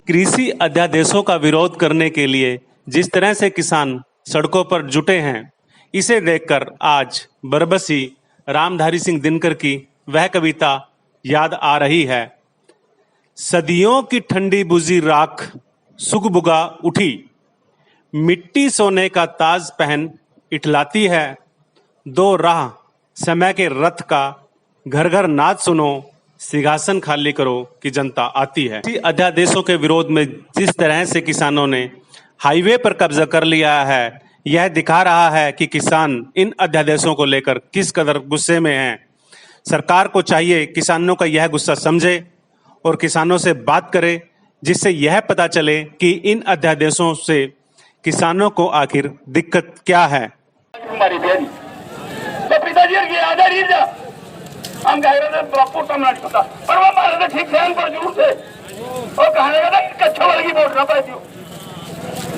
कृषि अध्यादेशों का विरोध करने के लिए जिस तरह से किसान सड़कों पर जुटे हैं, इसे देखकर आज बरबसी रामधारी सिंह दिनकर की वह कविता याद आ रही है। सदियों की ठंडी बुझी राख सुगबुगा उठी, मिट्टी सोने का ताज पहन इठलाती है। दो राह समय के रथ का, घर घर नाद सुनो, सिंहासन खाली करो कि जनता आती है। इसी अध्यादेशों के विरोध में जिस तरह से किसानों ने हाईवे पर कब्जा कर लिया है, यह दिखा रहा है कि किसान इन अध्यादेशों को लेकर किस कदर गुस्से में हैं। सरकार को चाहिए किसानों का यह गुस्सा समझे और किसानों से बात करे, जिससे यह पता चले कि इन अध्यादेशों से किसानों को आखिर दिक्कत क्या है। तो पिताजी की आधार ही जा हम कह रहे थे बापू सामना नहीं पता पर वो मारे थे ठीक ध्यान पर जरूर थे और कहने लगा कच्चा वाले की वोट ना पाए थी।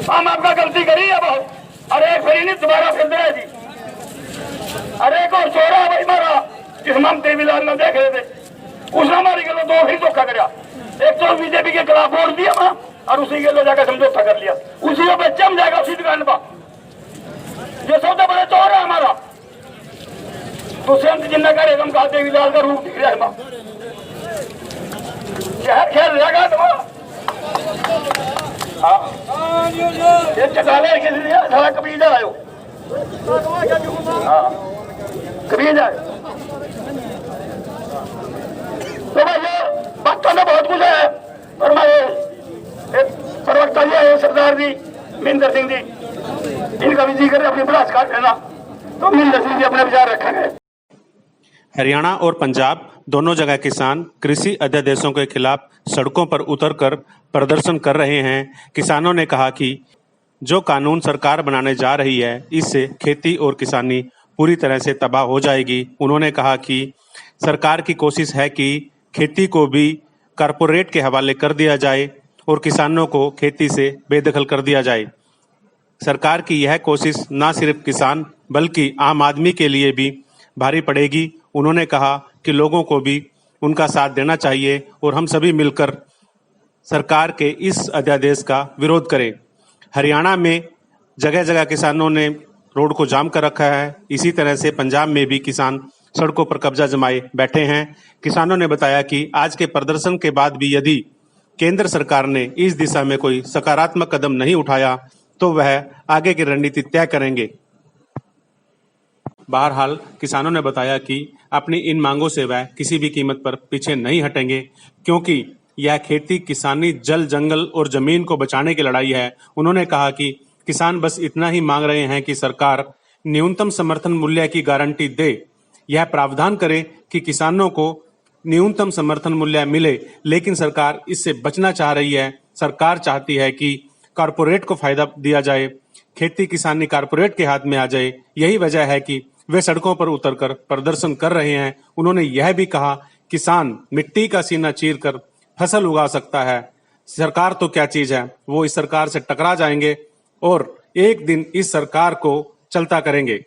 हम आपका गलती करी है बहुत। अरे एक फिर नहीं दोबारा फिर दे जी। अरे एक और चोरा भाई मारा जिसमें हम देवीलाल में देख रहे थे, उसने हमारी गलो दो फिर धोखा कराया। एक तो बीजेपी के खिलाफ वोट दिया वहां और उसी के लो जाकर समझौता कर लिया। उसी को बेचम जाएगा उसी दुकान पर। ये सौदा बड़ा चोर है हमारा। दुष्यंत जिन्ना करे हम कहा देवीलाल का रूप दिख रहा है। शहर खेल लगा तुम्हारा। हाँ ये चकाले के लिए सारा कबीजा आयो। हाँ कबीजा तो भाई बातों में बहुत कुछ है पर मैं प्रवक्ता जी है सरदार जी महेंद्र सिंह जी, इनका भी जिक्र अपनी बरास काट लेना तो महेंद्र सिंह जी अपने विचार रखेंगे। हरियाणा और पंजाब दोनों जगह किसान कृषि अध्यादेशों के खिलाफ सड़कों पर उतरकर प्रदर्शन कर रहे हैं। किसानों ने कहा कि जो कानून सरकार बनाने जा रही है, इससे खेती और किसानी पूरी तरह से तबाह हो जाएगी। उन्होंने कहा कि सरकार की कोशिश है कि खेती को भी कारपोरेट के हवाले कर दिया जाए और किसानों को खेती से बेदखल कर दिया जाए। सरकार की यह कोशिश न सिर्फ किसान बल्कि आम आदमी के लिए भी भारी पड़ेगी। उन्होंने कहा कि लोगों को भी उनका साथ देना चाहिए और हम सभी मिलकर सरकार के इस अध्यादेश का विरोध करें। हरियाणा में जगह जगह किसानों ने रोड को जाम कर रखा है। इसी तरह से पंजाब में भी किसान सड़कों पर कब्जा जमाए बैठे हैं। किसानों ने बताया कि आज के प्रदर्शन के बाद भी यदि केंद्र सरकार ने इस दिशा में कोई सकारात्मक कदम नहीं उठाया तो वह आगे की रणनीति तय करेंगे। बहरहाल किसानों ने बताया कि अपनी इन मांगों से वह किसी भी कीमत पर पीछे नहीं हटेंगे, क्योंकि यह खेती किसानी जल जंगल और जमीन को बचाने की लड़ाई है। उन्होंने कहा कि किसान बस इतना ही मांग रहे हैं कि सरकार न्यूनतम समर्थन मूल्य की गारंटी दे। यह प्रावधान करे कि किसानों को न्यूनतम समर्थन मूल्य मिले, लेकिन सरकार इससे बचना चाह रही है। सरकार चाहती है कि कारपोरेट को फायदा दिया जाए, खेती किसानी कारपोरेट के हाथ में आ जाए। यही वजह है कि वे सड़कों पर उतरकर प्रदर्शन कर रहे हैं। उन्होंने यह भी कहा किसान मिट्टी का सीना चीरकर फसल उगा सकता है, सरकार तो क्या चीज है, वो इस सरकार से टकरा जाएंगे और एक दिन इस सरकार को चलता करेंगे।